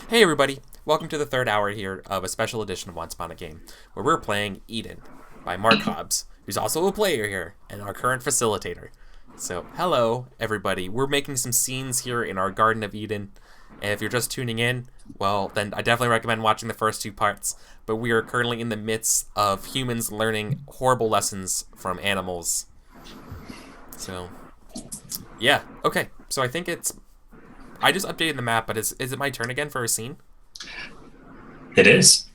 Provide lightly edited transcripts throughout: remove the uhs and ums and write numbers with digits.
Hey everybody, welcome to the third hour here of a special edition of Once Upon a Game, where we're playing Eden by Marc Hobbs, who's also a player here and our current facilitator. So, hello everybody, we're making some scenes here in our Garden of Eden, and if you're just tuning in, well, then I definitely recommend watching the first two parts, but we are currently in the midst of humans learning horrible lessons from animals. So, yeah, okay, so I think I just updated the map, but is it my turn again for a scene? It is.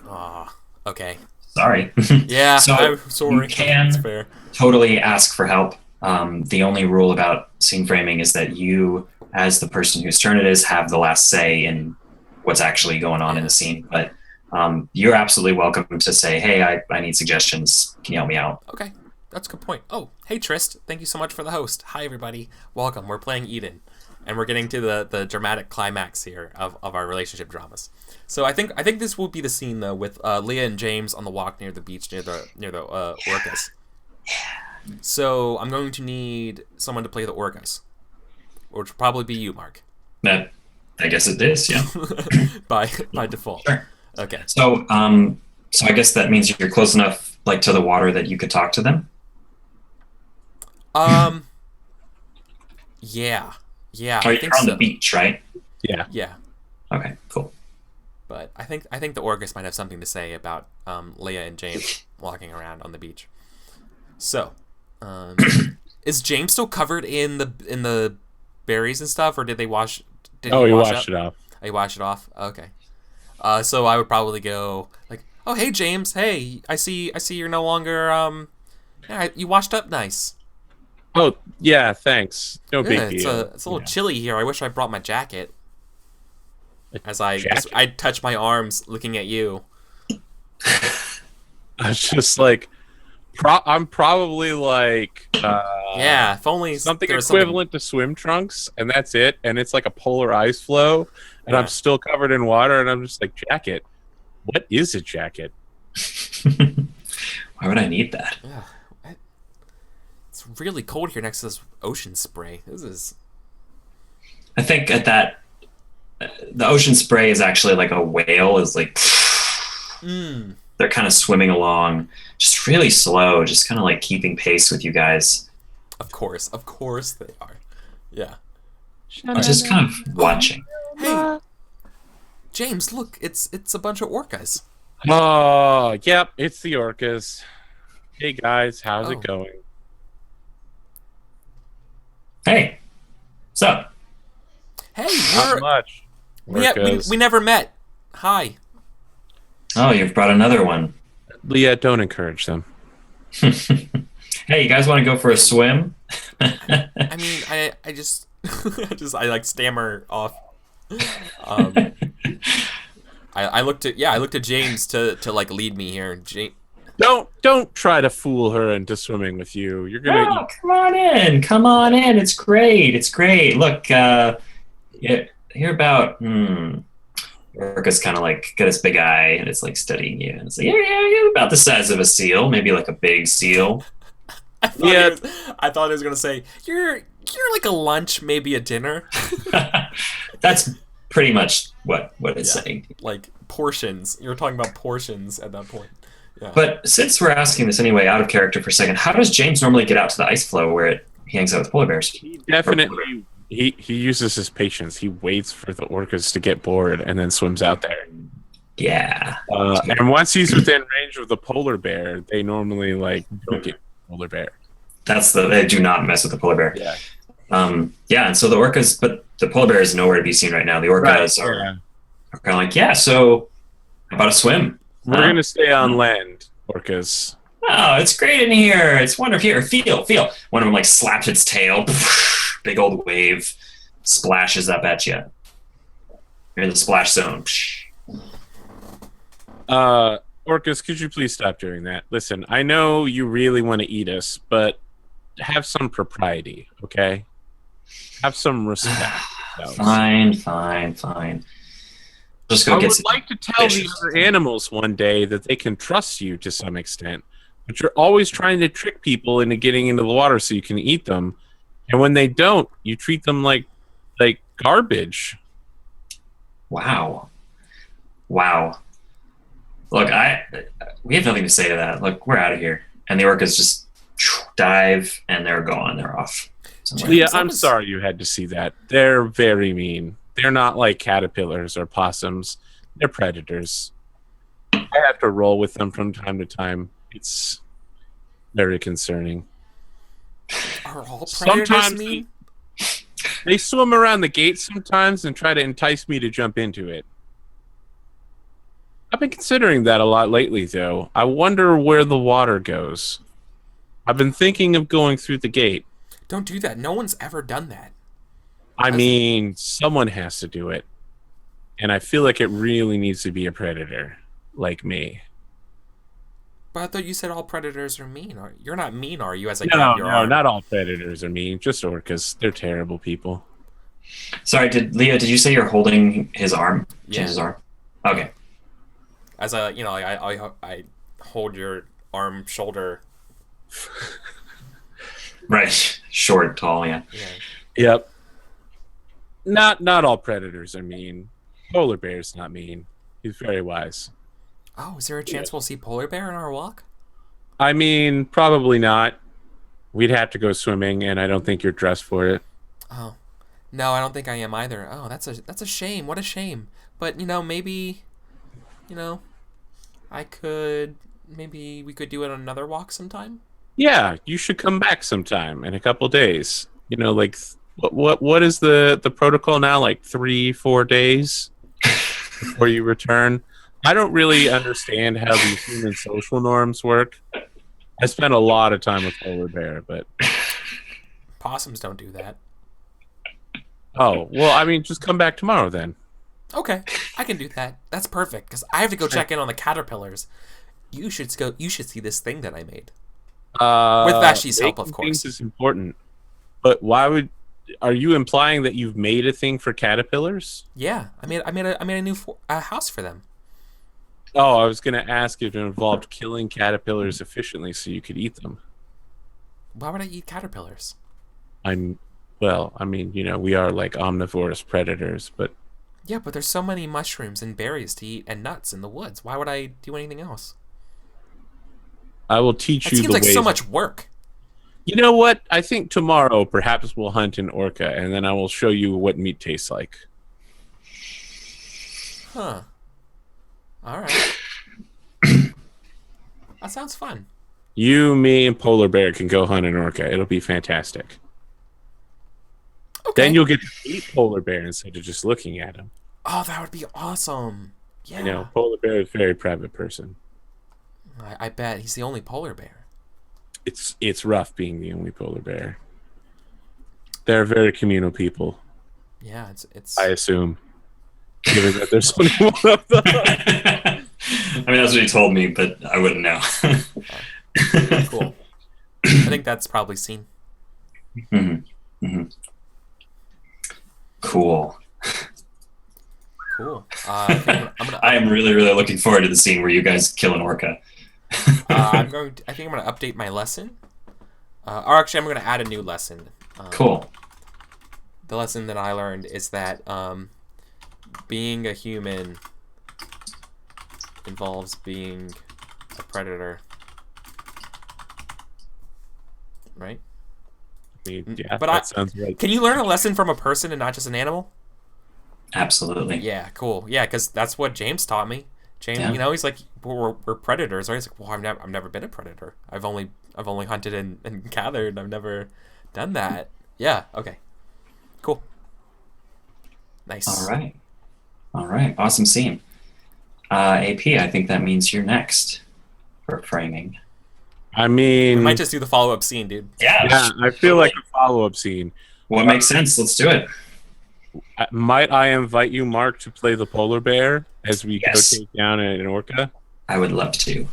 Ah, okay. Sorry. Yeah, So I'm you sorry. It's can fair. totally ask for help. The only rule about scene framing is that you, as the person whose turn it is, have the last say in what's actually going on in the Yeah. scene. But you're absolutely welcome to say, hey, I need suggestions. Can you help me out? Okay, that's a good point. Oh, hey Trist, thank you so much for the host. Hi everybody, welcome. We're playing Eden, and we're getting to the dramatic climax here of our relationship dramas. So I think this will be the scene though with Leah and James on the walk near the beach near the orcas. So I'm going to need someone to play the orcas, which will probably be you, Mark, That, I guess it is, yeah. by default. Sure. Okay. So I guess that means you're close enough, like to the water, that you could talk to them. Um. Yeah. Yeah, Oh, I you're think on the so. beach, right? Yeah. Yeah. Okay, cool. But I think the Orcus might have something to say about Leia and James walking around on the beach. So, um, is James still covered in the berries and stuff, or did they wash? Did he Oh, you wash washed up? it off. Oh, he washed it off. Okay. So I would probably go like, "Oh, hey James, hey, I see you're no longer yeah, you washed up nice. Oh, yeah, thanks. No Yeah, big deal. it's a little Yeah. chilly here. I wish I brought my jacket." A As I jacket. touch my arms, looking at you. I was just like, I'm probably like Yeah, if only something there was something. equivalent to swim trunks, and that's it. And it's like a polar ice flow, and I'm Yeah. still covered in water, and I'm just like, jacket. What is a jacket? Why would I need that? Yeah. It's really cold here next to this ocean spray. This is. I think at that the ocean spray is actually like a whale is like Mmm. they're kind of swimming along just really slow, just kind of like keeping pace with you guys. Of course they are. Yeah. Just kind of watching. Hey, James, look, it's a bunch of orcas. Oh, yep, it's the orcas. Hey guys, how's Oh. it going? Hey, what's up? Hey, Not you're much. we never met. Hi. Oh, you've brought another one. Leah, don't encourage them. Hey, you guys want to go for a swim? I mean, I just I like stammer off. Um, I looked at James to like lead me here. Don't try to fool her into swimming with you. You're gonna Oh, come on in. Come on in. It's great. It's great. Look, you're about, Orca's kind of like got this big eye and it's like studying you. And it's like, yeah, you're about the size of a seal, maybe like a big seal. I thought Yeah. I thought he was gonna say you're like a lunch, maybe a dinner, That's pretty much what it's Yeah. saying. like portions. You were talking about portions at that point. Yeah. But since we're asking this anyway, out of character for a second, how does James normally get out to the ice floe where he hangs out with polar bears? He definitely he uses his patience. He waits for the orcas to get bored and then swims out there. Yeah. And once he's within range of the polar bear, they normally like don't get polar bear. They do not mess with the polar bear. Yeah. Yeah, and so the orcas, but the polar bear is nowhere to be seen right now. The orcas are Yeah. kind of like, yeah, so how about a swim? We're gonna stay on land, orcas. Oh, it's great in here. It's wonderful. Here, feel. One of them like slaps its tail. Big old wave splashes up at you. You're in the splash zone. Orcas, could you please stop doing that? Listen, I know you really want to eat us, but have some propriety, okay? Have some respect. Fine. Just go I get would some like to tell the fishes. other animals one day that they can trust you to some extent, but you're always trying to trick people into getting into the water so you can eat them. And when they don't, you treat them like garbage. Wow. Wow. Look, we have nothing to say to that. Look, we're out of here. And the orcas just dive, and they're gone. They're off. somewhere. Yeah, James, that I'm was- sorry you had to see that. They're very mean. They're not like caterpillars or possums. They're predators. I have to roll with them from time to time. It's very concerning. Are all predators Sometimes mean? They swim around the gate sometimes and try to entice me to jump into it. I've been considering that a lot lately, though. I wonder where the water goes. I've been thinking of going through the gate. Don't do that. No one's ever done that. I mean, someone has to do it. And I feel like it really needs to be a predator, like me. But I thought you said all predators are mean. You're not mean, are you? As I No, grab your arm. not all predators are mean. Just orcas. They're terrible people. Sorry, Leo, did you say you're holding his arm? Yeah. James's arm? Okay. As a, I hold your arm, shoulder. Right. Short, tall, yeah. Yeah. Yep. Not all predators are mean. Polar bear's not mean. He's very wise. Oh, is there a chance we'll see polar bear in our walk? I mean, probably not. We'd have to go swimming, and I don't think you're dressed for it. Oh, no, I don't think I am either. Oh, that's a shame. What a shame. But maybe, maybe we could do it on another walk sometime. Yeah, you should come back sometime in a couple days. Like what is the protocol now? Like 3-4 days before you return. I don't really understand how these human social norms work. I spent a lot of time with polar bear, but Possums don't do that. oh well. I mean, just come back tomorrow then. Okay, I can do that. That's perfect because I have to go check in on the caterpillars. You should go. You should see this thing that I made. With Vashi's help, of making course. things is important. But why would? Are you implying that you've made a thing for caterpillars? Yeah, I made a new house for them. Oh, I was going to ask if it involved killing caterpillars efficiently so you could eat them. Why would I eat caterpillars? I mean, we are like omnivorous predators, but Yeah, but there's so many mushrooms and berries to eat and nuts in the woods. Why would I do anything else? I will teach It you seems the like ways. so much work. You know what? I think tomorrow perhaps we'll hunt an orca, and then I will show you what meat tastes like. Huh. All right. That sounds fun. You, me, and polar bear can go hunt an orca. It'll be fantastic. Okay. Then you'll get to eat polar bear instead of just looking at him. Oh, that would be awesome. Yeah. Polar bear is a very private person. I bet he's the only polar bear. It's rough being the only polar bear. They're very communal people, Yeah, it's. I assume. Given that there's only one of them. I mean, that's what he told me, but I wouldn't know. Cool. I think that's probably seen. Mm-hmm. Mm-hmm. Cool. Cool. I think I am really, really looking forward to the scene where you guys kill an orca. I think I'm going to update my lesson. Or actually, I'm going to add a new lesson. Cool. The lesson that I learned is that being a human involves being a predator. Right? I mean, yeah, But that sounds right. Can you learn a lesson from a person and not just an animal? Absolutely. Yeah, cool. Yeah, because that's what James taught me. James, Yeah. he's like, we're predators, right? He's like, well, I've never been a predator. I've only hunted and gathered. I've never done that. Yeah. Okay. Cool. Nice. All right. Awesome scene. AP, I think that means you're next for framing. I We mean, might just do the follow-up scene, dude. yeah, I feel like a follow-up scene. What makes sense? Let's do it. Might I invite you, Mark, to play the polar bear as we Yes. go take down an orca? I would love to.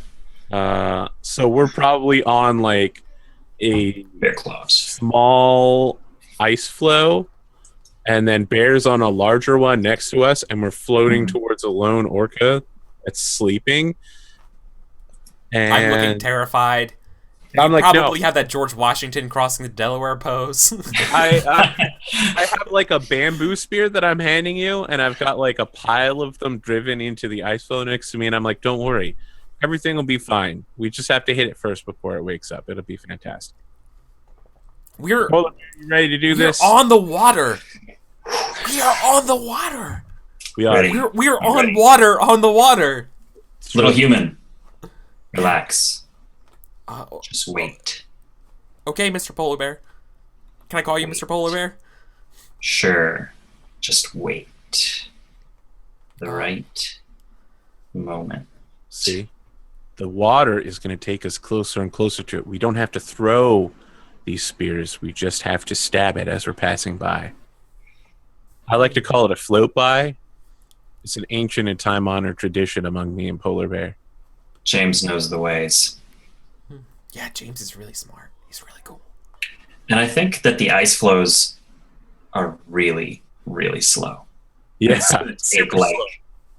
So we're probably on like a Bear claws. small ice floe, and then bears on a larger one next to us, and we're floating towards a lone orca that's sleeping. And I'm looking terrified. I'm like, Probably no. have that George Washington crossing the Delaware pose. I have like a bamboo spear that I'm handing you, and I've got like a pile of them driven into the ice floe next to me, and I'm like, don't worry, everything will be fine. We just have to hit it first before it wakes up. It'll be fantastic. We're Hold on, you ready to do this? on the water. We are on the water. We are. Ready. We're I'm on ready. water on the water. Little human, relax. Uh, Just wait. okay, Mr. Polar Bear. Can I call you Mr. Polar Bear? Sure. Just wait. The right moment. See, the water is going to take us closer and closer to it. We don't have to throw these spears. We just have to stab it as we're passing by. I like to call it a float by. It's an ancient and time-honored tradition among me and Polar Bear. James knows the ways. Yeah, James is really smart. He's really cool. And I think that the ice flows are really, really slow. Yeah, It's going to take super like slow.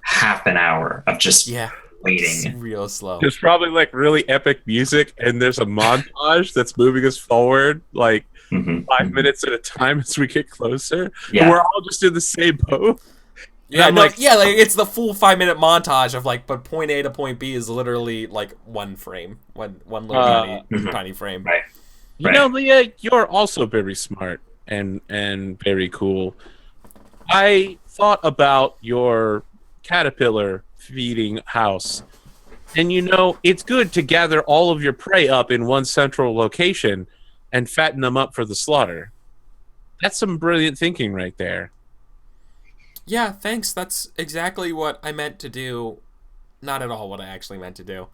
half an hour of just Yeah, it's waiting. real slow. There's probably like really epic music, and there's a montage that's moving us forward like Mhm, 5 mhm. minutes at a time as we get closer. Yeah. And we're all just in the same boat. Yeah, I'm no, like- yeah, like it's the full 5-minute montage of like, but point A to point B is literally like one frame, one little tiny, Mhm. tiny frame. Right. You know, Leah, you're also very smart and very cool. I thought about your caterpillar feeding house. And you know, it's good to gather all of your prey up in one central location and fatten them up for the slaughter. That's some brilliant thinking right there. Yeah, thanks. That's exactly what I meant to do. Not at all what I actually meant to do.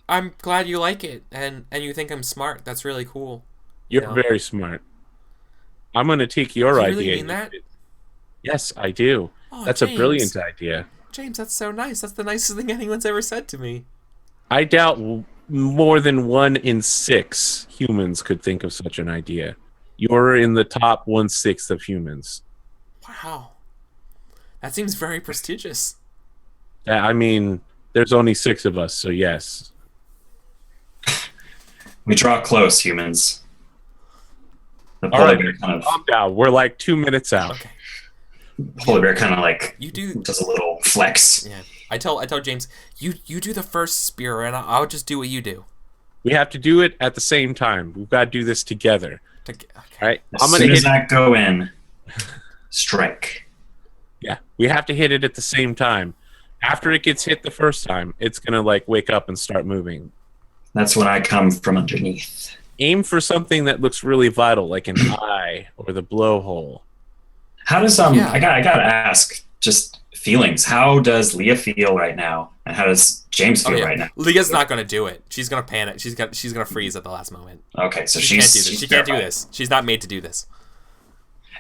I'm glad you like it and you think I'm smart. That's really cool. You're Yeah. very smart. I'm going to take your Do you idea. really mean that? Yes, I do. Oh, That's James. a brilliant idea. James, that's so nice. That's the nicest thing anyone's ever said to me. I doubt more than 1 in 6 humans could think of such an idea. You're in the top 1/6 of humans. Wow. That seems very prestigious. I mean, there's only 6 of us, so yes. We draw close, humans. The All polar right, bear kind of calm down. We're like 2 minutes out. Okay. polar bear kind of like You do. does a little flex. Yeah. I tell James, you do the first spear, and I'll just do what you do. We have to do it at the same time. We've got to do this together. Okay. All right? As I'm going soon to as hit. I go in, strike. Yeah, we have to hit it at the same time. After it gets hit the first time, it's going to like wake up and start moving. That's when I come from underneath. Aim for something that looks really vital, like an eye or the blowhole. How does Yeah. I gotta ask, just feelings. How does Leah feel right now, and how does James feel right now? Leah's not gonna do it. She's gonna panic. She's gonna freeze at the last moment. Okay, so She can't do she's this. She can't do terrified. this. She's not made to do this.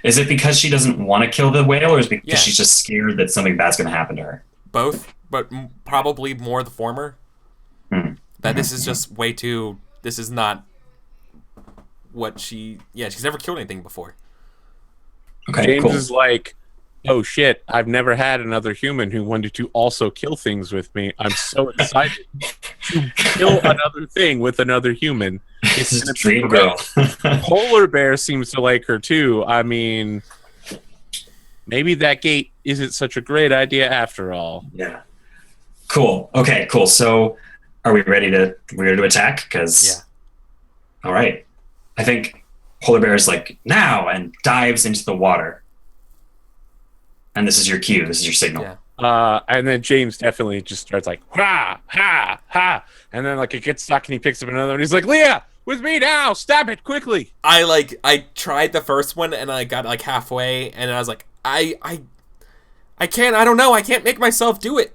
Is it because she doesn't want to kill the whale, or is it because Yeah. she's just scared that something bad's gonna happen to her? Both, but probably more the former. Hmm. That this is just way too. This is not what she. Yeah, she's never killed anything before. Okay, James cool. is like, oh shit, I've never had another human who wanted to also kill things with me. I'm so excited to kill another thing with another human. This is gonna a be dream great. girl. Polar bear seems to like her too. I mean, maybe that gate isn't such a great idea after all. Yeah. Cool. Okay, cool. So are we ready to attack? Because Yeah. all right. I think polar bear is like now and dives into the water. And this is your cue. This is your signal. Yeah. And then James definitely just starts like, ha, ha, ha. And then like it gets stuck and he picks up another and he's like, Leah, with me now, stab it quickly. I tried the first one and I got like halfway and I was like, I can't. I don't know. I can't make myself do it.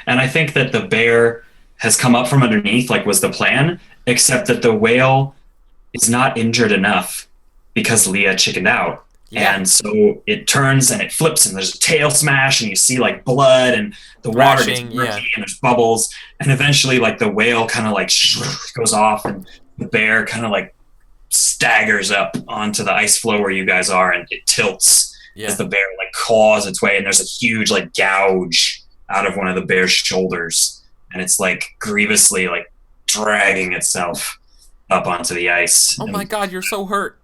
And I think that the bear has come up from underneath, like was the plan, except that the whale is not injured enough because Leah chickened out. Yeah. And so it turns and it flips and there's a tail smash and you see like blood and the water gets Thrashing, murky yeah. and there's bubbles. And eventually like the whale kind of like goes off and the bear kind of like staggers up onto the ice floe where you guys are and it tilts Yeah. as the bear like claws its way and there's a huge like gouge out of one of the bear's shoulders and it's like grievously like dragging itself up onto the ice. Oh my god, you're so hurt.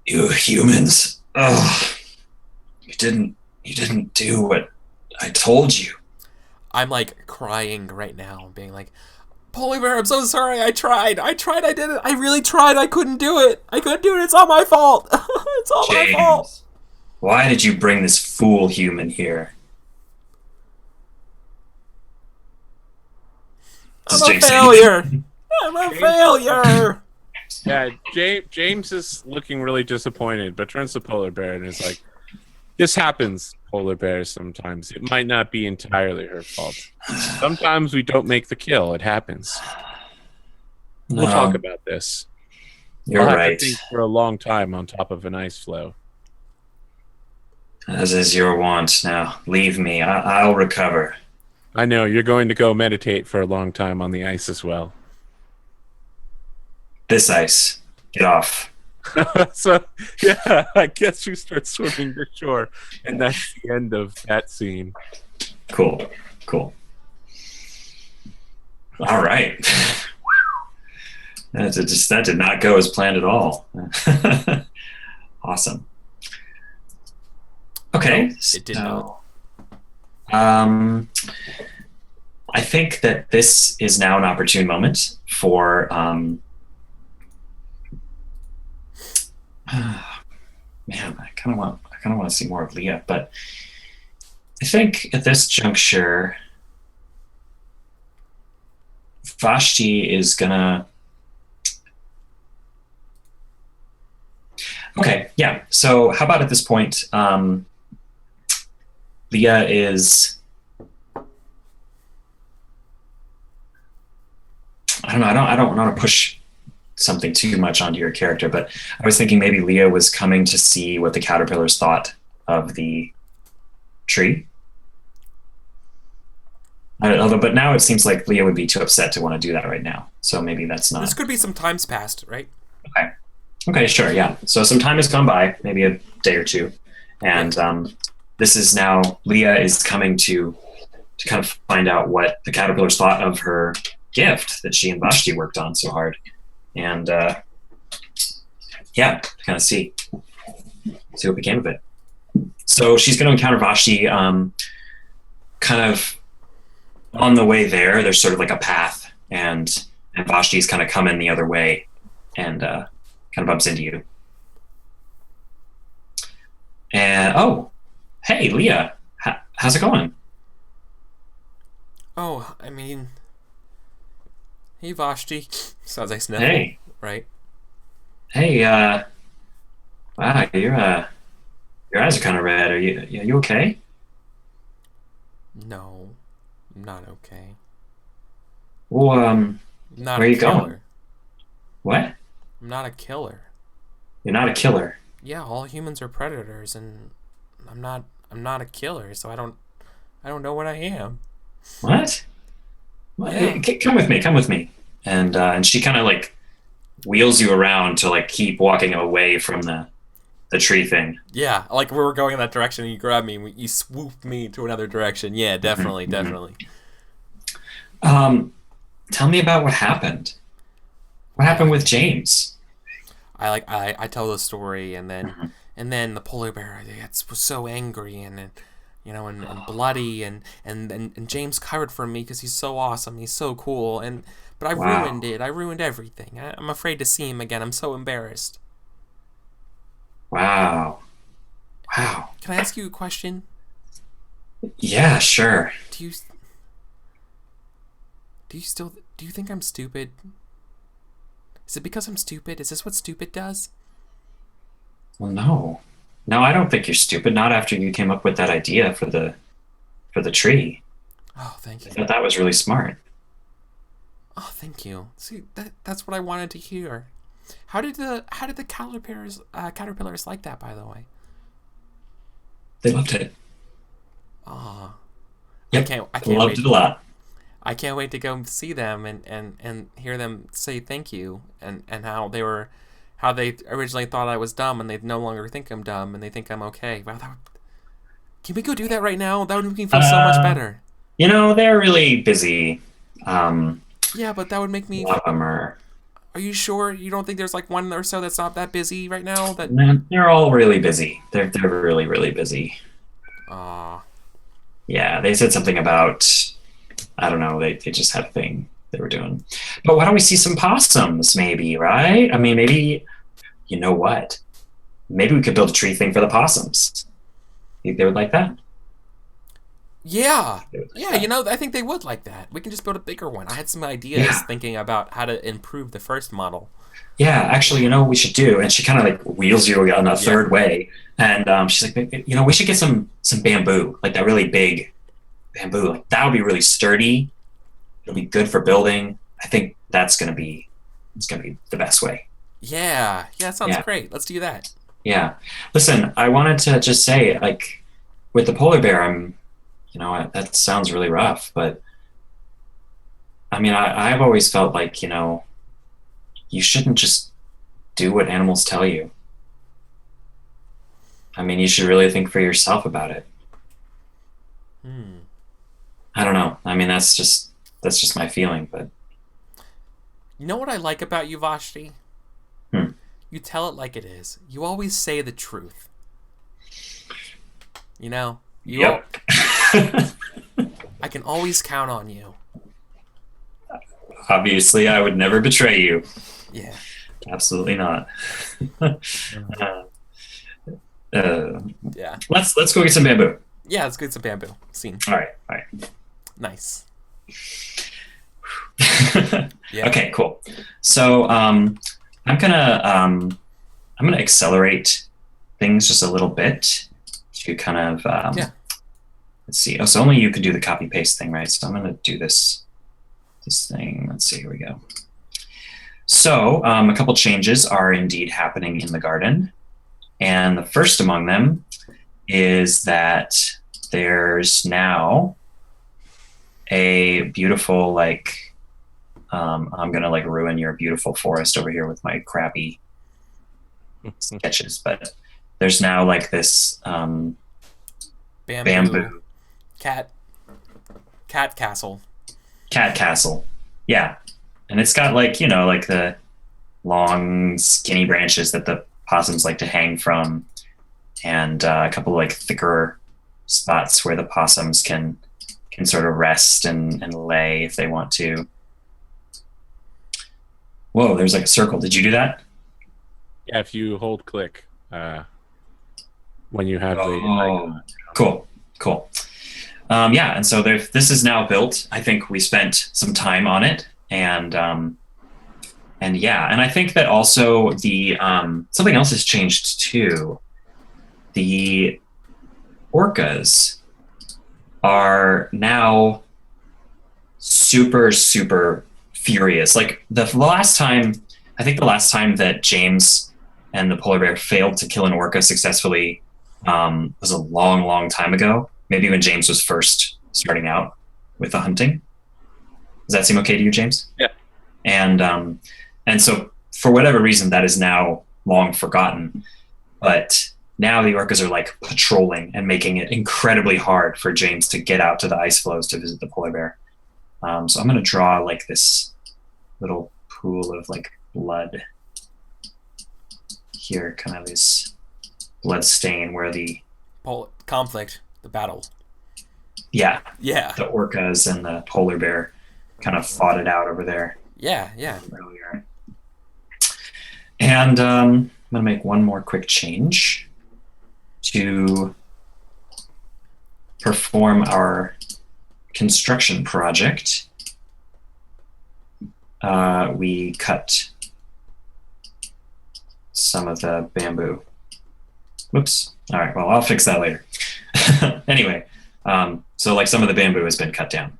You humans. You didn't do what I told you. I'm like crying right now, being like, Polar Bear, I'm so sorry. I tried. I did it. I really tried. I couldn't do it. It's all my fault. It's all my fault. Why did you bring this fool human here? I'm a failure. I'm a failure. Yeah, James is looking really disappointed, but turns to Polar Bear and is like, this happens, Polar Bear, sometimes. It might not be entirely her fault. Sometimes we don't make the kill. It happens. No, We'll talk about this. You're I'll have right. to think for a long time on top of an ice floe. As is your wont. Now, leave me. I'll recover. I know, you're going to go meditate for a long time on the ice as well. This ice. Get off. So, yeah, I guess you start swimming to shore, and that's the end of that scene. Cool. All right. That did not go as planned at all. Awesome. Okay. No, it did not. I think that this is now an opportune moment for man, I kind of want to see more of Leah, but I think at this juncture, Vashti is gonna. Okay, yeah. So how about at this point, Leah is. I don't know. I don't want to push something too much onto your character, but I was thinking maybe Leah was coming to see what the caterpillars thought of the tree. But now it seems like Leah would be too upset to want to do that right now. So maybe that's not. This could be some times past, right? Okay, sure, yeah. So some time has gone by, maybe a day or two, and this is now Leah is coming to kind of find out what the caterpillars thought of her gift that she and Vashti worked on so hard. And yeah, kind of see what became of it. So she's going to encounter Vashti kind of on the way there. There's sort of like a path, and Vashti's kind of coming the other way and kind of bumps into you. And oh, hey, Leah, how's it going? Oh, I mean, hey Vashti. Sounds like sniffle, Hey. right? Hey, wow, your eyes are kind of red. Are you okay? No, I'm not okay. Well, I'm not where a are you killer. going? What? I'm not a killer. You're not a killer. Yeah, all humans are predators, and I'm not a killer, so I don't know what I am. What? Yeah. Hey, come with me. And she kind of like wheels you around to like keep walking away from the tree thing. Yeah, like we were going in that direction, and you grabbed me, and you swooped me to another direction. Yeah, definitely, definitely. Tell me about what happened. What happened with James? I tell the story, and then the polar bear was so angry and bloody, and James covered for me because he's so awesome, he's so cool, but I ruined it. I ruined everything. I'm afraid to see him again. I'm so embarrassed. Wow. Can I ask you a question? Yeah, sure. Do you think I'm stupid? Is it because I'm stupid? Is this what stupid does? Well, no, I don't think you're stupid. Not after you came up with that idea for the tree. Oh, thank you. I thought that was really smart. Oh, thank you. See, that's what I wanted to hear. How did the caterpillars like that, by the way? They loved it. Oh, yep. I can't loved wait. it a lot. I can't wait to go see them and hear them say thank you, and how they originally thought I was dumb, and they no longer think I'm dumb, and they think I'm okay. Wow, can we go do that right now? That would make me feel so much better. They're really busy. A Yeah, but that would make me. lot of them are. Are you sure you don't think there's like one or so that's not that busy right now? That. They're all really busy. They're really really busy. Ah. Yeah, they said something about, I don't know. They just had a thing they were doing. But why don't we see some possums? Maybe, right? I mean, maybe. You know what? Maybe we could build a tree thing for the possums. Think they would like that? Yeah. They would like Yeah, that. I think they would like that. We can just build a bigger one. I had some ideas Yeah. thinking about how to improve the first model. Yeah, actually, what we should do? And she kind of like wheels you on a third way, and she's like, we should get some bamboo, like that really big bamboo. Like that would be really sturdy. It'll be good for building. I think it's gonna be the best way. Yeah. Yeah, that sounds Yeah, great. Let's do that. yeah. Listen, I wanted to just say, like, with the polar bear, that sounds really rough, but I mean, I've always felt like, you shouldn't just do what animals tell you. I mean, you should really think for yourself about it. Hmm. I don't know. I mean, that's just my feeling, but You know what I like about you, Vashti? hmm. You tell it like it is. You always say the truth. You know? Yep. I can always count on you. Obviously, I would never betray you. Yeah. Absolutely not. uh, uh, Yeah. let's go get some bamboo. Yeah, let's get some bamboo. Scene. All right. All right. Nice. Yeah. Okay, cool. So I'm gonna accelerate things just a little bit to kind of Yeah. let's see. Oh, so only you could do the copy paste thing, right? So I'm gonna do this thing. Let's see. Here we go. So a couple changes are indeed happening in the garden, and the first among them is that there's now a beautiful I'm gonna ruin your beautiful forest over here with my crappy sketches, but there's now this bamboo Cat castle. cat castle. Yeah, and it's got the long skinny branches that the possums like to hang from, and a couple thicker spots where the possums can sort of rest and lay if they want to. Whoa, there's a circle. Did you do that? Yeah, if you hold click when you have the Oh, cool. Yeah, and so this is now built. I think we spent some time on it, and yeah, and I think that also the something else has changed too. The orcas are now super super furious. Like the last time that James and the polar bear failed to kill an orca successfully was a long, long time ago. Maybe when James was first starting out with the hunting. Does that seem okay to you, James? Yeah. And so for whatever reason, that is now long forgotten. But now the orcas are patrolling and making it incredibly hard for James to get out to the ice floes to visit the polar bear. So I'm going to draw this little pool of blood here, kind of this blood stain where the Conflict. The battle. Yeah, Yeah. the orcas and the polar bear kind of fought it out over there Yeah. earlier. And I'm going to make one more quick change to perform our construction project. We cut some of the bamboo. Whoops. All right, well, I'll fix that later. Anyway, so some of the bamboo has been cut down.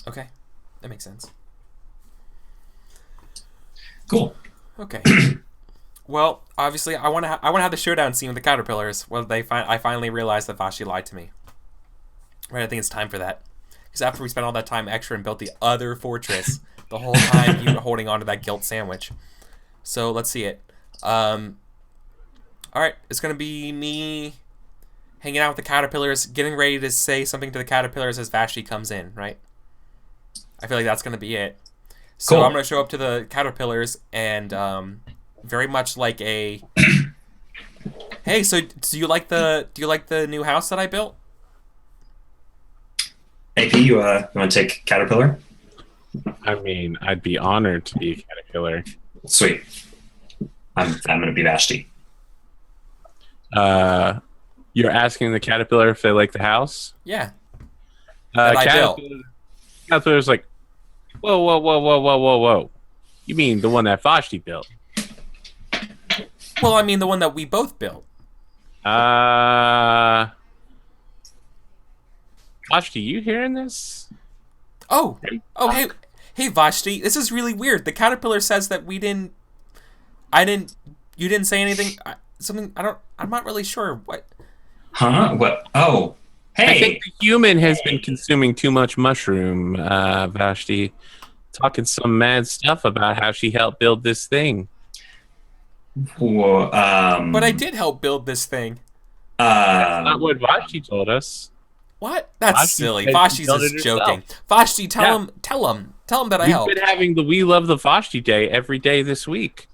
Okay. That makes sense. Cool. Okay. Well, obviously, I want to have the showdown scene with the caterpillars. Well, I finally realized that Vashti lied to me. Right, I think it's time for that. Because after we spent all that time extra and built the other fortress, the whole time you were holding on to that guilt sandwich. So let's see it. All right, it's gonna be me hanging out with the caterpillars, getting ready to say something to the caterpillars as Vashti comes in, right? I feel like that's going to be it. So Cool. I'm going to show up to the caterpillars and very much like a hey, so do you like the new house that I built? AP, you want to take Caterpillar? I mean, I'd be honored to be a caterpillar. Sweet. I'm going to be Vashti. You're asking the caterpillar if they like the house? Yeah. That I built. Caterpillar's like, whoa, whoa, whoa, whoa, whoa, whoa, whoa. You mean the one that Vashti built? Well, I mean the one that we both built. Vashti, you hearing this? Oh, hey, Vashti. This is really weird. The caterpillar says that you didn't say anything. I'm not really sure what. Huh? What? Oh, hey. I think the human has been consuming too much mushroom, Vashti. Talking some mad stuff about how she helped build this thing. Whoa, But I did help build this thing. That's not what Vashti told us. What? That's Vashti silly. said Vashti's she built it just herself. joking. Vashti, tell him that I We've helped. been having the We Love the Vashti Day every day this week.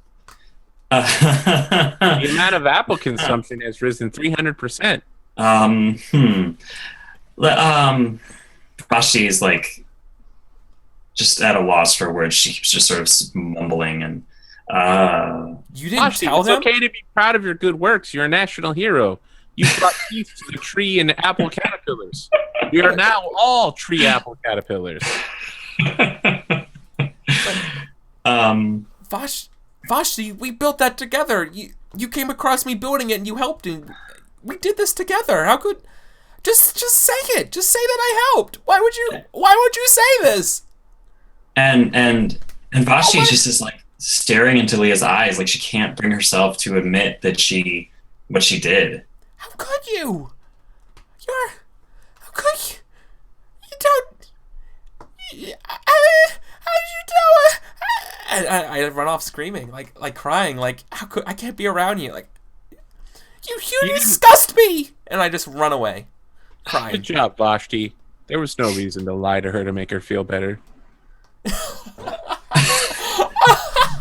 The amount of apple consumption has risen 300%. Vashti is like just at a loss for words. She keeps just sort of mumbling and. You didn't Vashti, tell it's them? okay to be proud of your good works. You're a national hero. You brought peace to the tree and apple caterpillars. We are now all tree apple caterpillars. Vashti, we built that together. You came across me building it and you helped, and we did this together. How could just say it? Just say that I helped. Why would you say this? And Vashti just is like staring into Leah's eyes, like she can't bring herself to admit that what she did. How could you? How could you? You don't. How did you do it? And I run off screaming, like crying, like I can't be around you, like you disgust me, and I just run away, crying. Good job, Vashti. There was no reason to lie to her to make her feel better.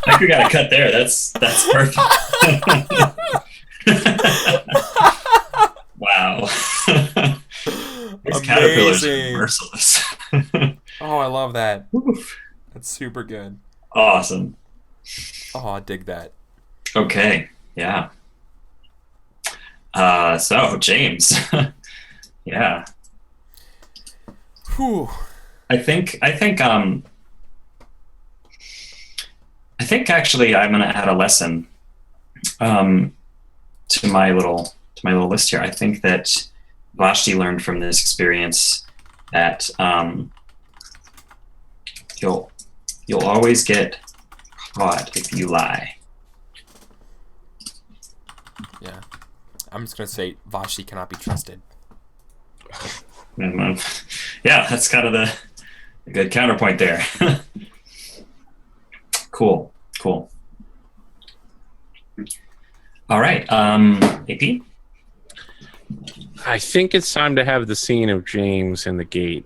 I think we got to cut there. That's perfect. Wow. These caterpillars are merciless. Oh, I love that. That's super good. Awesome. Oh, I dig that. Okay. Yeah. So James. Yeah. Whew. I think actually I'm gonna add a lesson to my little list here. I think that Vashti learned from this experience that you'll always get caught if you lie. Yeah. I'm just gonna say Vashti cannot be trusted. Yeah, that's kind of the good counterpoint there. Cool. All right, AP? I think it's time to have the scene of James and the gate.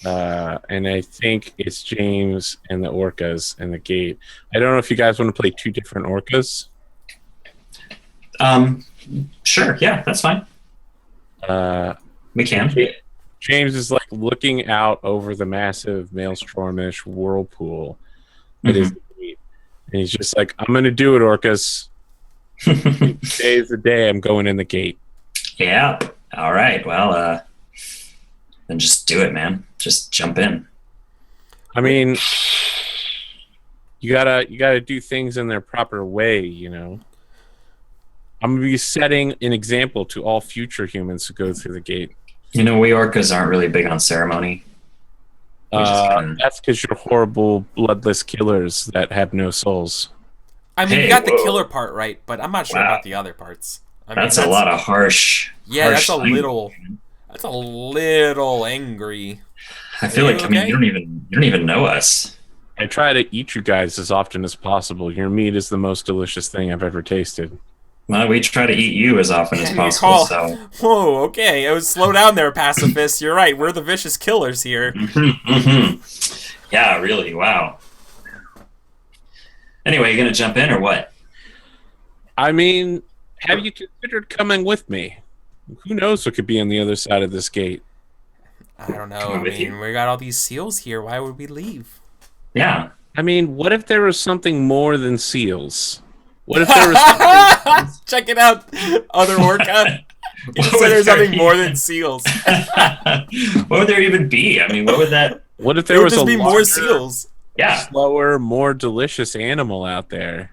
And I think it's James and the orcas and the gate. I don't know if you guys want to play two different orcas. Sure, yeah, that's fine. We can. James is like looking out over the massive maelstromish whirlpool that is the gate. And he's just like, I'm going to do it, orcas. Today's the day I'm going in the gate. Yeah. All right. Well, then just do it, man. Just jump in. I mean, you gotta do things in their proper way, you know. I'm gonna be setting an example to all future humans who go through the gate. You know, we orcas aren't really big on ceremony. That's because you're horrible, bloodless killers that have no souls. I mean, Hey, you got the whoa. killer part right, but I'm not sure Wow. about the other parts. I mean, That's a lot of harsh. Yeah, harsh that's a language. little. That's a little angry. I feel like You I mean okay? you don't even know us. I try to eat you guys as often as possible. Your meat is the most delicious thing I've ever tasted. Well, we try to eat you as often as You possible. call- So. Whoa, okay. It was slow down there, pacifist. You're right. We're the vicious killers here. Yeah, really. Wow. Anyway, you gonna jump in or what? I mean, have you considered coming with me? Who knows what could be on the other side of this gate? I don't know. Coming I with mean, you? we got all these seals here. Why would we leave? Yeah. I mean, what if there was something more than seals? What if there was something... Check it out, other orca. You What said would there's there something be? more than seals. What would there even be? I mean, what would that? What if There there would was just a be more larger, seals. Yeah, slower, more delicious animal out there?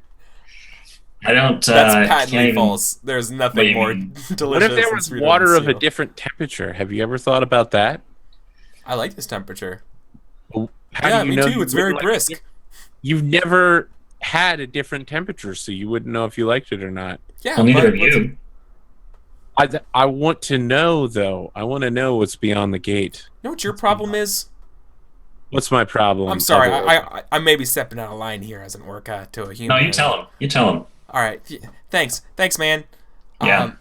I don't. That's can't patently even- false. There's What do nothing you more mean? delicious. What if there than was sweeter water than of a seal. different temperature? Have you ever thought about that? I like this temperature. How Yeah, do you me know too. you It's very wouldn't like brisk. it? You've never had a different temperature, so you wouldn't know if you liked it or not. Yeah, Well, neither but of you. I want to know, though. I want to know what's beyond the gate. You know what your problem is? What's my problem? I'm sorry. other- I may be stepping out of line here as an orca to a human. No, you tell him. You tell him. All right. Thanks, man. Yeah.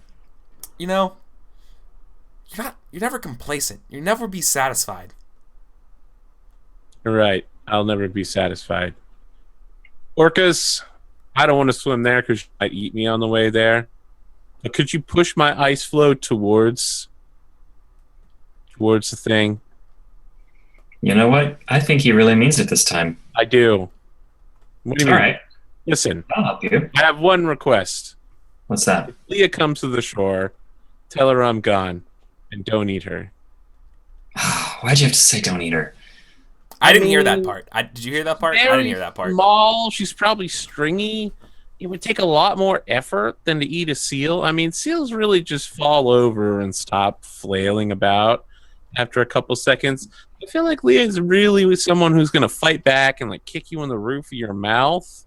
You know, you're never complacent. You never be satisfied. You're right. I'll never be satisfied. Orcas, I don't want to swim there because you might eat me on the way there. But could you push my ice floe towards the thing? You know what? I think he really means it this time. I do. What do you All mean? right, Listen, I'll help you. I have one request. What's that? If Leah comes to the shore, tell her I'm gone, and don't eat her. Why'd you have to say don't eat her? I didn't hear that mean, part. Did you hear that part? I didn't hear that part. Small. She's probably stringy. It would take a lot more effort than to eat a seal. I mean, seals really just fall over and stop flailing about after a couple seconds. I feel like Leah's really someone who's going to fight back and like kick you in the roof of your mouth.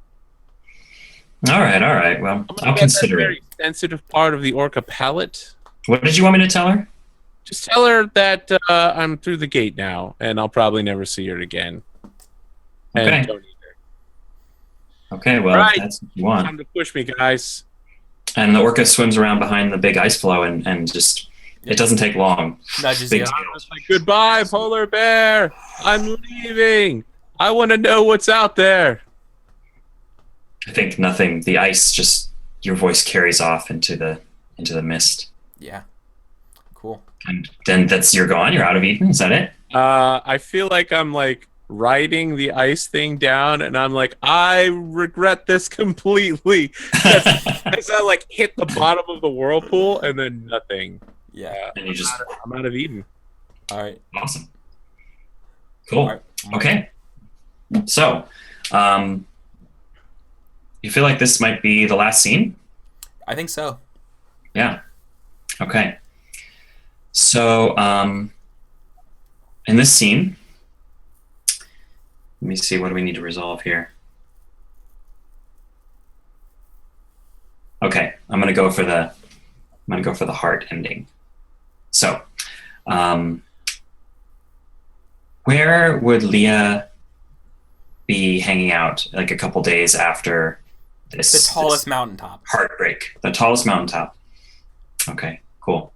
All right. Well, I'm gonna I'll get consider that it. very sensitive part of the orca palate. What did you want me to tell her? Just tell her that I'm through the gate now, and I'll probably never see her again. And Okay. don't eat her. Okay, well, Right. that's what you want. Time to push me, guys. And the orca swims around behind the big ice floe and just, it doesn't take long. Nudges Big you. deal. It's like, goodbye, polar bear. I'm leaving. I want to know what's out there. I think nothing, the ice just, your voice carries off into the mist. Yeah. Cool. And then you're gone, you're out of Eden, is that it? I feel like I'm like riding the ice thing down, and I'm like, I regret this completely. As I like hit the bottom of the whirlpool, and then nothing. Yeah. And you just, I'm out of Eden. All right. awesome. Cool. All right. Okay. So, you feel like this might be the last scene? I think so. Yeah. Okay. So, in this scene, let me see, what do we need to resolve here? Okay, I'm gonna go for the heart ending. So, where would Leah be hanging out like a couple days after this? The tallest this mountaintop. heartbreak, the tallest mountaintop. Okay, cool.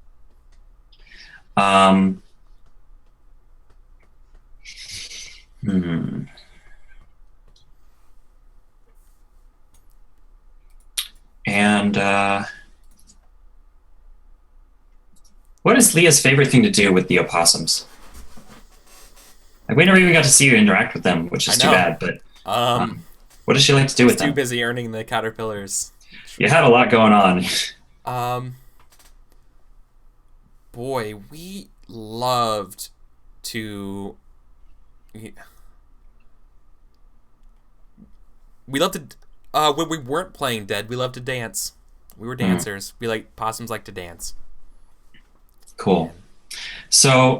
And what is Leah's favorite thing to do with the opossums? Like, we never even got to see you interact with them, which is I too know. bad. But what does she like to do with Too them? busy earning the caterpillars. You had a lot going on. Boy, we loved to. We loved to. When we weren't playing dead, we loved to dance. We were dancers. We like possums like to dance. Cool. So,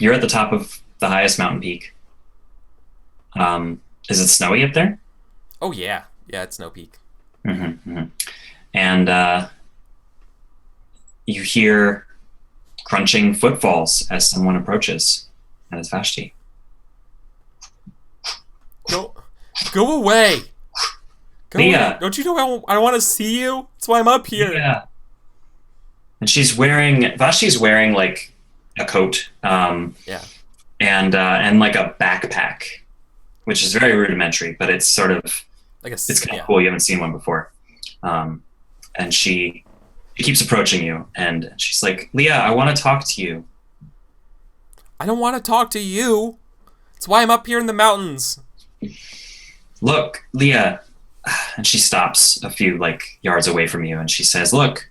you're at the top of the highest mountain peak. Is it snowy up there? Oh yeah, yeah, it's Snow Peak. And you hear crunching footfalls as someone approaches, and it's Vashti. Go away! Leah. Don't you know I want to see you? That's why I'm up here. Yeah. And Vashti's wearing like a coat, Yeah. and like a backpack, which is very rudimentary, but it's sort of Like it's kind of cool. You haven't seen one before. And she keeps approaching you, and she's like, Leah, I want to talk to you. I don't want to talk to you. That's why I'm up here in the mountains. Look, Leah. And she stops a few like yards away from you, and she says, look,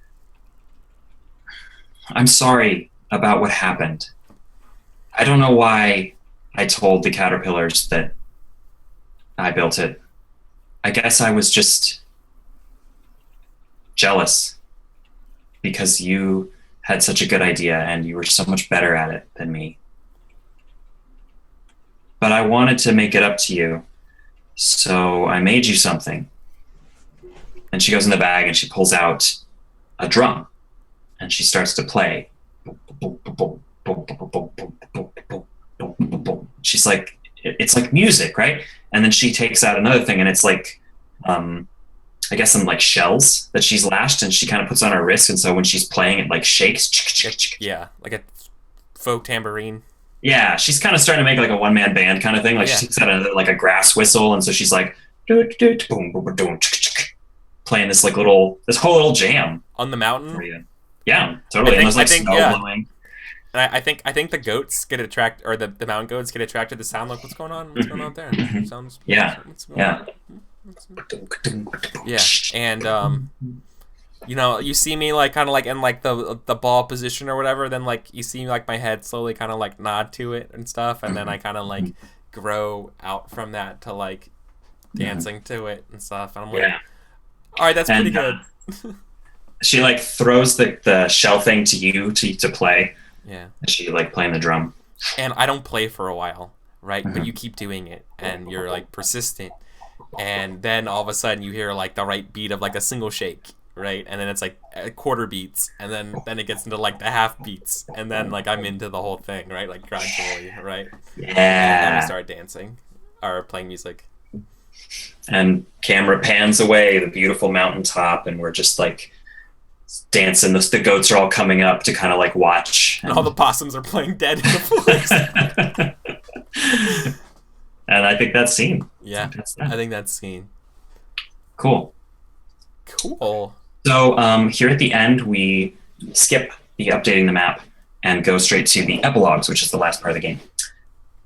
I'm sorry about what happened. I don't know why I told the caterpillars that I built it. I guess I was just jealous because you had such a good idea and you were so much better at it than me. But I wanted to make it up to you, so I made you something. And she goes in the bag and she pulls out a drum and she starts to play. She's like, it's like music, right? And then she takes out another thing, and it's like, I guess some like shells that she's lashed, and she kind of puts on her wrist, and so when she's playing, it like shakes. Yeah, like a faux tambourine. Yeah, she's kind of starting to make like a one-man band kind of thing. Like she takes out like a grass whistle, and so she's like, playing this like this whole little jam on the mountain. Yeah, totally. And there's like snow blowing. And I think the goats get attracted, or the mountain goats get attracted to the sound. Like, what's going on? What's going on there? Sounds. Yeah. Yeah. Yeah, and you know, you see me like kind of like in like the ball position or whatever. Then like you see like my head slowly kind of like nod to it and stuff, and then I kind of like grow out from that to like dancing to it and stuff. And I'm like, all right, that's pretty good. She like throws the shell thing to you to play. Yeah. And she like playing the drum. And I don't play for a while, right? But you keep doing it, and you're like persistent. And then all of a sudden you hear like the right beat of like a single shake, right? And then it's like quarter beats, and then it gets into like the half beats, and then like I'm into the whole thing, right? Like gradually, right? Yeah. And then we start dancing or playing music. And camera pans away the beautiful mountaintop, and we're just like dancing. The goats are all coming up to kind of like watch. And all the possums are playing dead in the forest. And I think that's scene. Yeah, I think that's scene. Cool. Cool. So here at the end, we skip the updating the map and go straight to the epilogues, which is the last part of the game.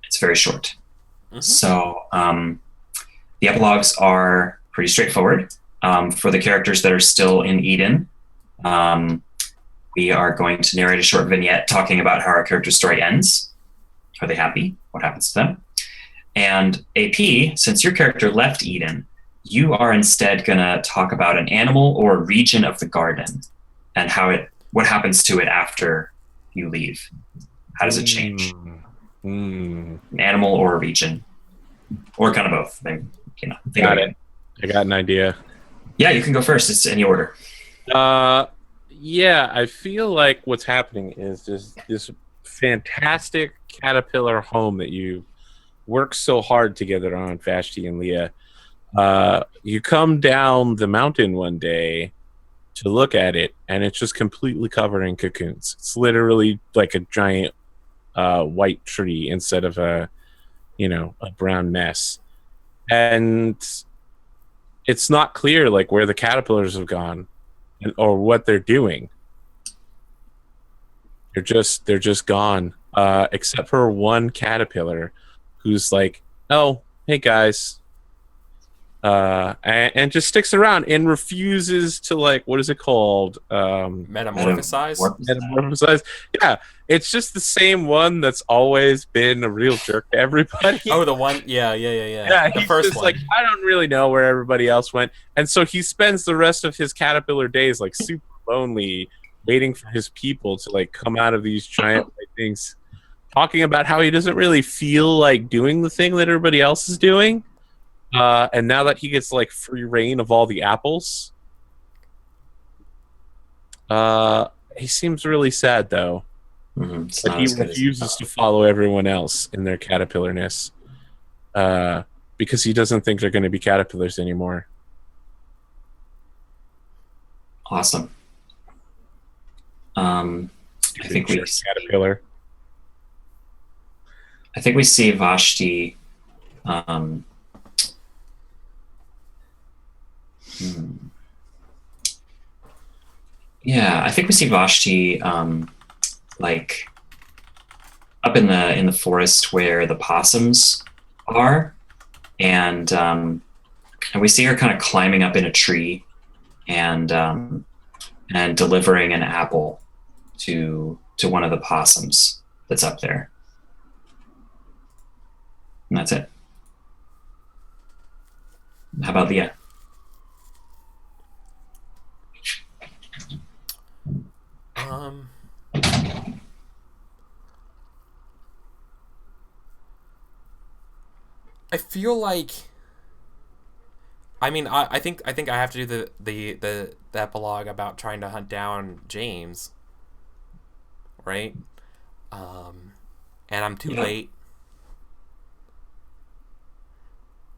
It's very short. Mm-hmm. So the epilogues are pretty straightforward. For the characters that are still in Eden, we are going to narrate a short vignette talking about how our character's story ends. Are they happy? What happens to them? And AP, since your character left Eden, you are instead going to talk about an animal or region of the garden and what happens to it after you leave. How does it change? An animal or a region, or kind of both. Got it. I got an idea. Yeah, you can go first. It's any order. Yeah, I feel like what's happening is this fantastic caterpillar home that you worked so hard together on, Vashti and Leah. You come down the mountain one day to look at it, and it's just completely covered in cocoons. It's literally like a giant white tree instead of a brown mess. And it's not clear like where the caterpillars have gone or what they're doing. They're just gone, except for one caterpillar who's like, oh, hey guys, and just sticks around and refuses to, like, what is it called? Metamorphosize? Metamorphosize. Yeah, it's just the same one that's always been a real jerk to everybody. Oh, the one? Yeah. Yeah, the he's first just one. like, I don't really know where everybody else went. And so he spends the rest of his caterpillar days, like, super lonely, waiting for his people to, like, come out of these giant white things, talking about how he doesn't really feel like doing the thing that everybody else is doing. And now that he gets, like, free reign of all the apples, he seems really sad, though. Mm-hmm. Like, he refuses to follow everyone else in their caterpillarness, because he doesn't think they're going to be caterpillars anymore. Awesome. I think we caterpillar. I think we see Vashti. Um, yeah, I think we see Vashti like up in the forest where the possums are, and we see her kind of climbing up in a tree and delivering an apple to one of the possums that's up there. And that's it. How about Leah? I feel like, I mean, I think I have to do the epilogue about trying to hunt down James, right? And I'm too late.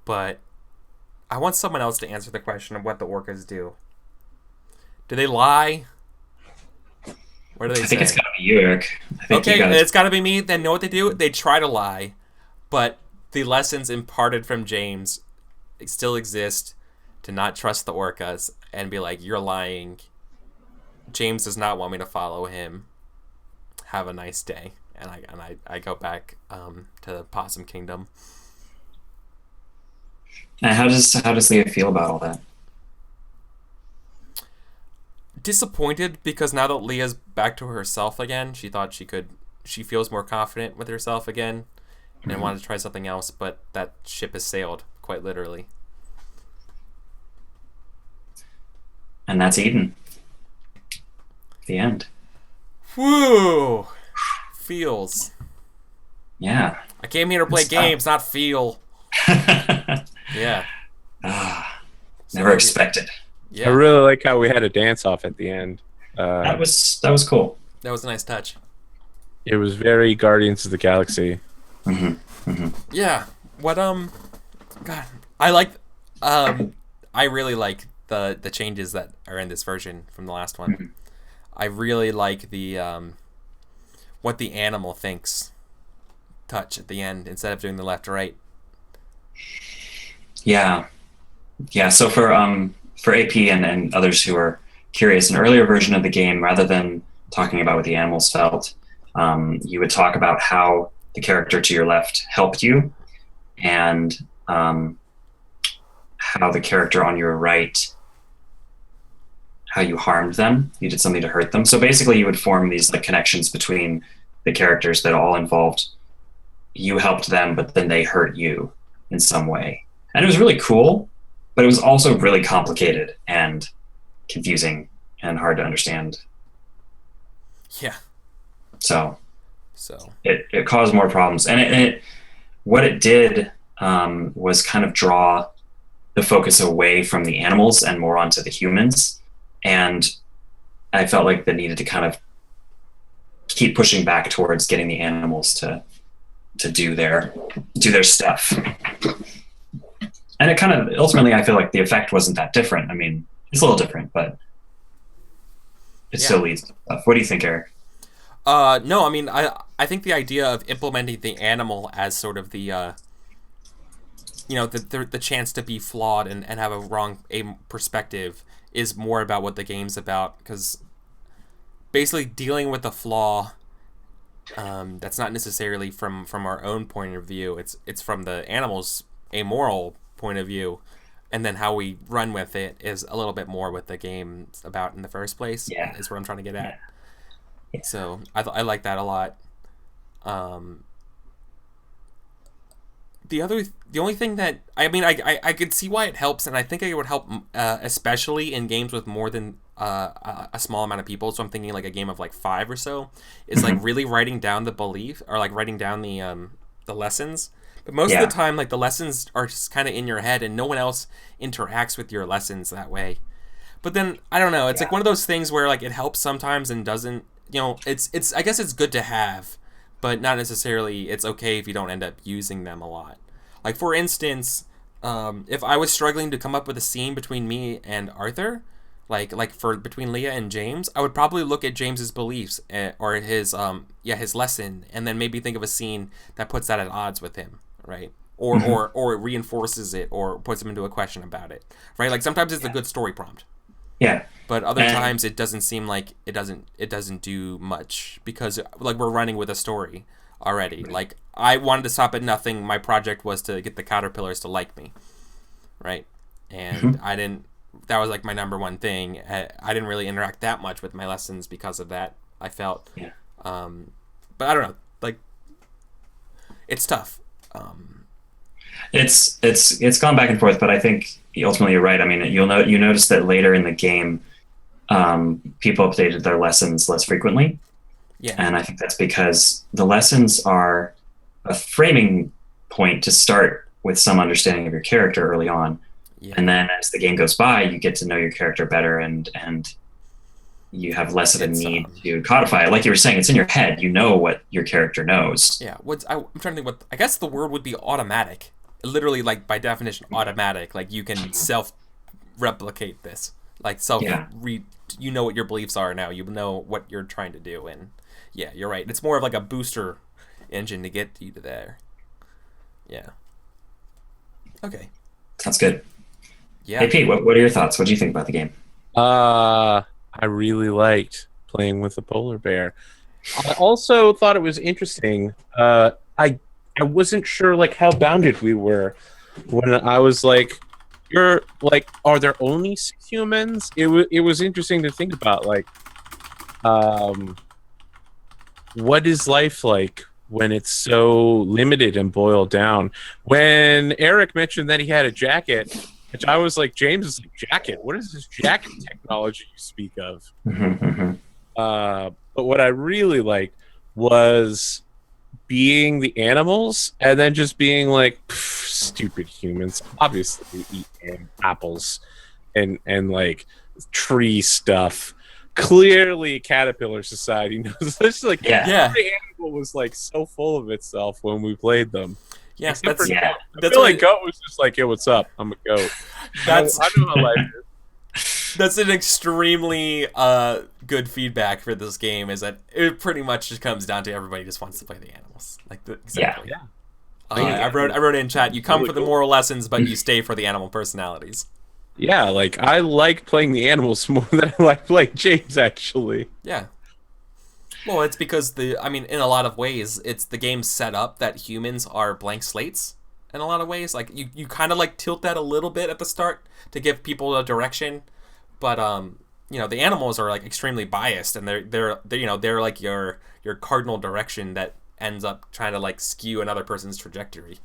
But I want someone else to answer the question of what the orcas do. Do they lie? What do they say? I think it's got to be you, Eric. Okay, it's got to be me. Then know what they do? They try to lie, but the lessons imparted from James still exist to not trust the orcas and be like, you're lying. James does not want me to follow him. Have a nice day. And I go back to the Possum Kingdom. And how does Leah feel about all that? Disappointed, because now that Leah's back to herself again, she feels more confident with herself again and wanted to try something else, but that ship has sailed, quite literally. And that's Eden. The end. Woo! Feels. Yeah. I came here to play games, not feel. Yeah. Never expected. Yeah. I really like how we had a dance off at the end. That was cool. That was a nice touch. It was very Guardians of the Galaxy. Yeah. What God, I like I really like the changes that are in this version from the last one. I really like the what the animal thinks touch at the end instead of doing the left to right. Yeah. So for AP and others who are curious, an earlier version of the game, rather than talking about what the animals felt, you would talk about how the character to your left helped you, and how the character on your right, how you harmed them. You did something to hurt them. So basically, you would form these like connections between the characters that all involved. You helped them, but then they hurt you in some way, and it was really cool. But it was also really complicated and confusing and hard to understand. Yeah. So it caused more problems, and what it did was kind of draw the focus away from the animals and more onto the humans. And I felt like they needed to kind of keep pushing back towards getting the animals to do their stuff. And it kind of, ultimately, I feel like the effect wasn't that different. I mean, it's a little different, but it still leads to stuff. What do you think, Eric? No, I mean, I think the idea of implementing the animal as sort of the, the chance to be flawed and have a wrong perspective is more about what the game's about, because basically dealing with the flaw that's not necessarily from our own point of view. It's from the animal's amoral point of view, and then how we run with it is a little bit more what the game's about in the first place. Is what I'm trying to get at. So I like that a lot. The only thing that I could see why it helps, and I think it would help especially in games with more than a small amount of people. So I'm thinking like a game of like 5 or so is like really writing down the belief, or like writing down the lessons. But most of the time, like the lessons are just kind of in your head, and no one else interacts with your lessons that way. But then I don't know. It's like one of those things where like it helps sometimes and doesn't. It's I guess it's good to have, but not necessarily it's okay if you don't end up using them a lot. Like for instance, if I was struggling to come up with a scene between me and Arthur, like for between Leah and James, I would probably look at James's beliefs or his lesson, and then maybe think of a scene that puts that at odds with him, right? Or it reinforces it or puts him into a question about it, right? Like sometimes it's a good story prompt. Yeah. But other times it doesn't seem like it doesn't do much because like we're running with a story already. Right. Like I wanted to stop at nothing. My project was to get the caterpillars to like me, right? And I didn't. That was like my number one thing. I didn't really interact that much with my lessons because of that. I felt, but I don't know. Like it's tough. It's gone back and forth, but I think ultimately you're right. I mean, you notice that later in the game, people updated their lessons less frequently. Yeah. And I think that's because the lessons are a framing point to start with some understanding of your character early on. Yeah. And then as the game goes by, you get to know your character better and you have less of a need to codify it. Like you were saying, it's in your head. You know what your character knows. Yeah. I'm trying to think I guess the word would be automatic. Literally, like by definition, automatic. Like you can self-replicate this. Like you know what your beliefs are now. You know what you're trying to do. And yeah, you're right. It's more of like a booster engine to get you to there. Yeah. Okay. Sounds good. Yeah. Hey Pete, what are your thoughts? What do you think about the game? I really liked playing with the polar bear. I also thought it was interesting. I wasn't sure like how bounded we were when I was like, "You're like, are there only 6 humans?" It was interesting to think about like, what is life like when it's so limited and boiled down? When Eric mentioned that he had a jacket. Which I was like, James is like, jacket? What is this jacket technology you speak of? But what I really liked was being the animals and then just being like, stupid humans. Obviously, we eat apples and like tree stuff. Clearly, Caterpillar Society knows. It's like every animal was like so full of itself when we played them. Yes, I feel like Goat was just like, "Yo, what's up? I'm a goat." I know how life is. That's an extremely good feedback for this game. Is that it pretty much just comes down to everybody just wants to play the animals. Like exactly. Yeah. I wrote in chat. You come really for the moral lessons, but you stay for the animal personalities. Yeah, like I like playing the animals more than I like playing James. Actually. Yeah. Well, it's because in a lot of ways, it's the game's set up that humans are blank slates in a lot of ways. Like you kind of like tilt that a little bit at the start to give people a direction, but the animals are like extremely biased and they're like your cardinal direction that ends up trying to like skew another person's trajectory.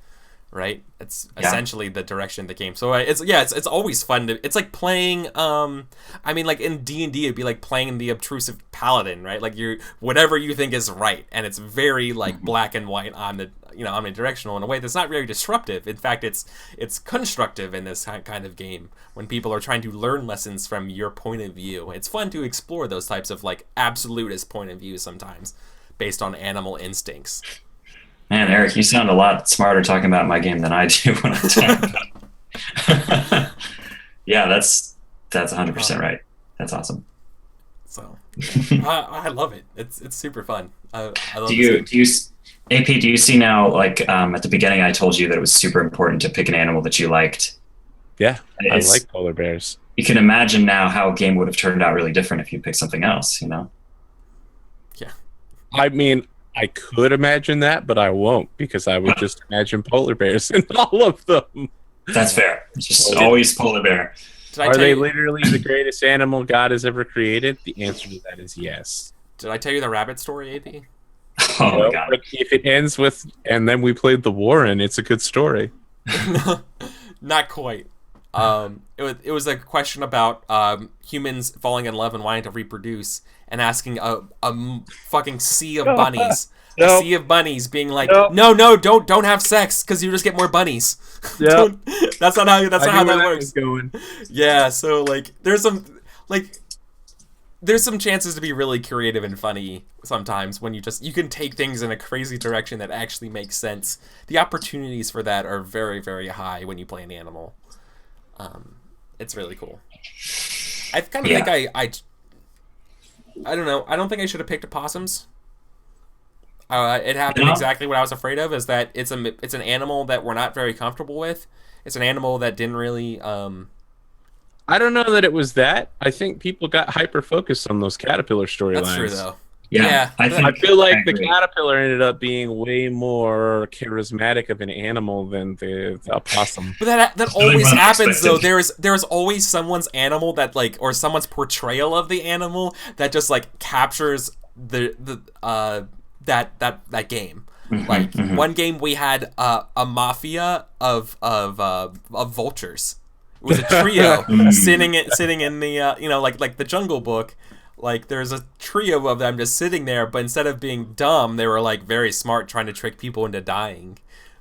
Right, it's essentially the direction of the game. So it's always fun to. It's like playing. Like in D&D, it'd be like playing the obtrusive paladin, right? Like whatever you think is right, and it's very like black and white on the omnidirectional in a way that's not very disruptive. In fact, it's constructive in this kind of game when people are trying to learn lessons from your point of view. It's fun to explore those types of like absolutist point of view sometimes, based on animal instincts. Man, Eric, you sound a lot smarter talking about my game than I do when I'm talking about. Yeah, that's 100% right. That's awesome. So, I love it. It's super fun. I love AP? Do you see now? Like at the beginning, I told you that it was super important to pick an animal that you liked. Yeah, I like polar bears. You can imagine now how a game would have turned out really different if you picked something else. Yeah. I mean. I could imagine that, but I won't because I would just imagine polar bears in all of them. That's fair. It's just always polar bear. Are they literally the greatest animal God has ever created? The answer to that is yes. Did I tell you the rabbit story, AP? Oh my God. But if it ends with, and then we played the Warren, it's a good story. Not quite. It was a question about humans falling in love and wanting to reproduce and asking a fucking sea of bunnies. A sea of bunnies being like, no, don't have sex because you just get more bunnies. Yeah, that's not how that works. Going. Yeah, so like there's some chances to be really creative and funny sometimes when you can take things in a crazy direction that actually makes sense. The opportunities for that are very, very high when you play an animal. It's really cool. I kind of think I don't know. I don't think I should have picked opossums. It happened exactly what I was afraid of. Is that it's an animal that we're not very comfortable with. It's an animal that didn't really. I don't know that it was that. I think people got hyper focused on those caterpillar storylines. That's true, though. Yeah, I feel like the caterpillar ended up being way more charismatic of an animal than the opossum. But that always happens, though. There's always someone's animal that or someone's portrayal of the animal that just captures that game. One game we had a mafia of vultures. It was a trio sitting in the like the Jungle Book. There's a trio of them just sitting there, but instead of being dumb, they were very smart, trying to trick people into dying,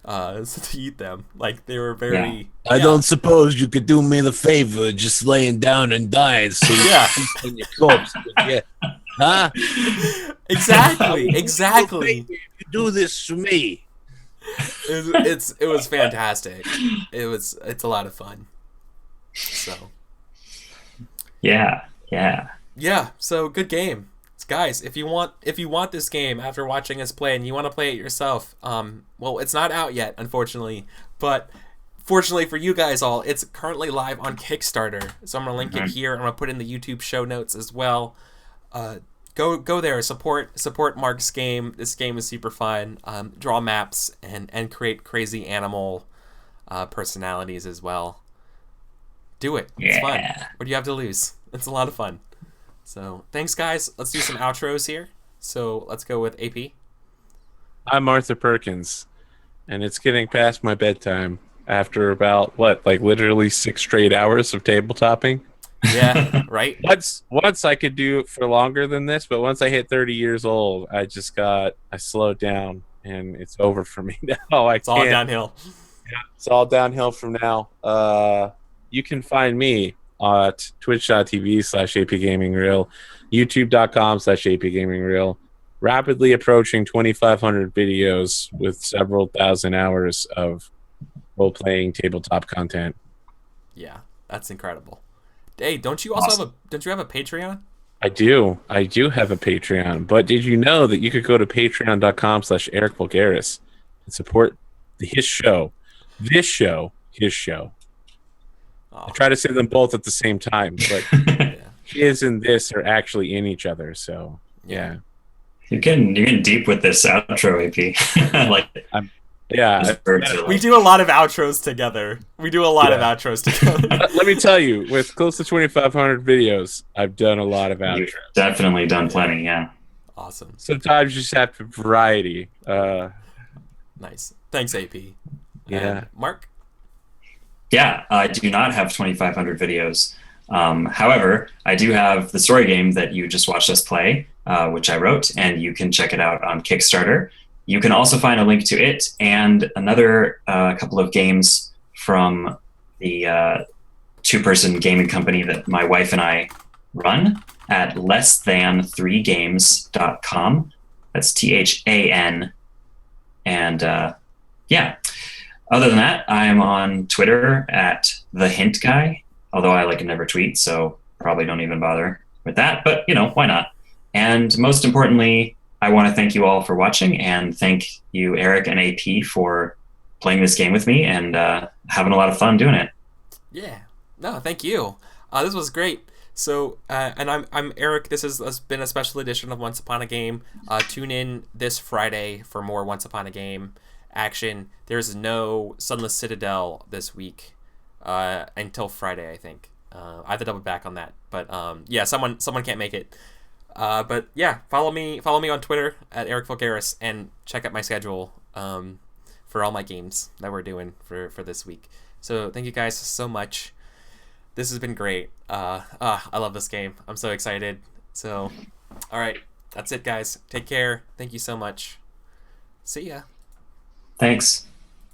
to eat them. They were very. Yeah. I don't suppose you could do me the favor, just laying down and dying, so in your corpse. Huh? Exactly. You do this to me. It was fantastic. It's a lot of fun. So. Yeah. Yeah, so good game. Guys, if you want this game after watching us play and you want to play it yourself, well, it's not out yet, unfortunately, but fortunately for you guys all, it's currently live on Kickstarter. So I'm going to link it here. I'm going to put in the YouTube show notes as well. Go there, support Marc's game. This game is super fun. Draw maps and create crazy animal personalities as well. Do it. It's fun. What do you have to lose? It's a lot of fun. So, thanks, guys. Let's do some outros here. So, let's go with AP. I'm Arthur Perkins, and it's getting past my bedtime after about, literally 6 straight hours of tabletopping. Yeah, right? Once I could do it for longer than this, but once I hit 30 years old, I slowed down, and it's over for me now. It's all downhill. Yeah, it's all downhill from now. You can find me at twitch.tv/apgamingreel, youtube.com/apgamingreel. Rapidly approaching 2,500 videos with several thousand hours of role-playing tabletop content. Yeah, that's incredible. Hey, don't you also have a Patreon? I do have a Patreon, but did you know that you could go to patreon.com/Eric Vulgaris and support his show, his show. I try to say them both at the same time, but his and this are actually in each other. So yeah, you're getting deep with this outro, AP. We do a lot of outros together. Let me tell you, with close to 2,500 videos, I've done a lot of outros. You've definitely done plenty. Yeah. Awesome. Sometimes you just have variety. Nice. Thanks, AP. Yeah. Marc? Yeah, I do not have 2,500 videos. However, I do have the story game that you just watched us play, which I wrote, and you can check it out on Kickstarter. You can also find a link to it and another couple of games from the two-person gaming company that my wife and I run at lessthan3games.com. That's THAN. And other than that, I'm on Twitter at the Hint Guy, although I never tweet, so probably don't even bother with that. But why not? And most importantly, I want to thank you all for watching, and thank you, Eric and AP, for playing this game with me and having a lot of fun doing it. Yeah. No, thank you. This was great. So, and I'm Eric. This has been a special edition of Once Upon a Game. Tune in this Friday for more Once Upon a Game action. There's no Sunless Citadel this week until Friday, I think. I have to double back on that, but yeah, someone can't make it. But yeah, follow me on Twitter at Eric Vulgaris and check out my schedule for all my games that we're doing for this week. So thank you guys so much. This has been great. I love this game. I'm so excited. So, all right, that's it, guys. Take care. Thank you so much. See ya. Thanks.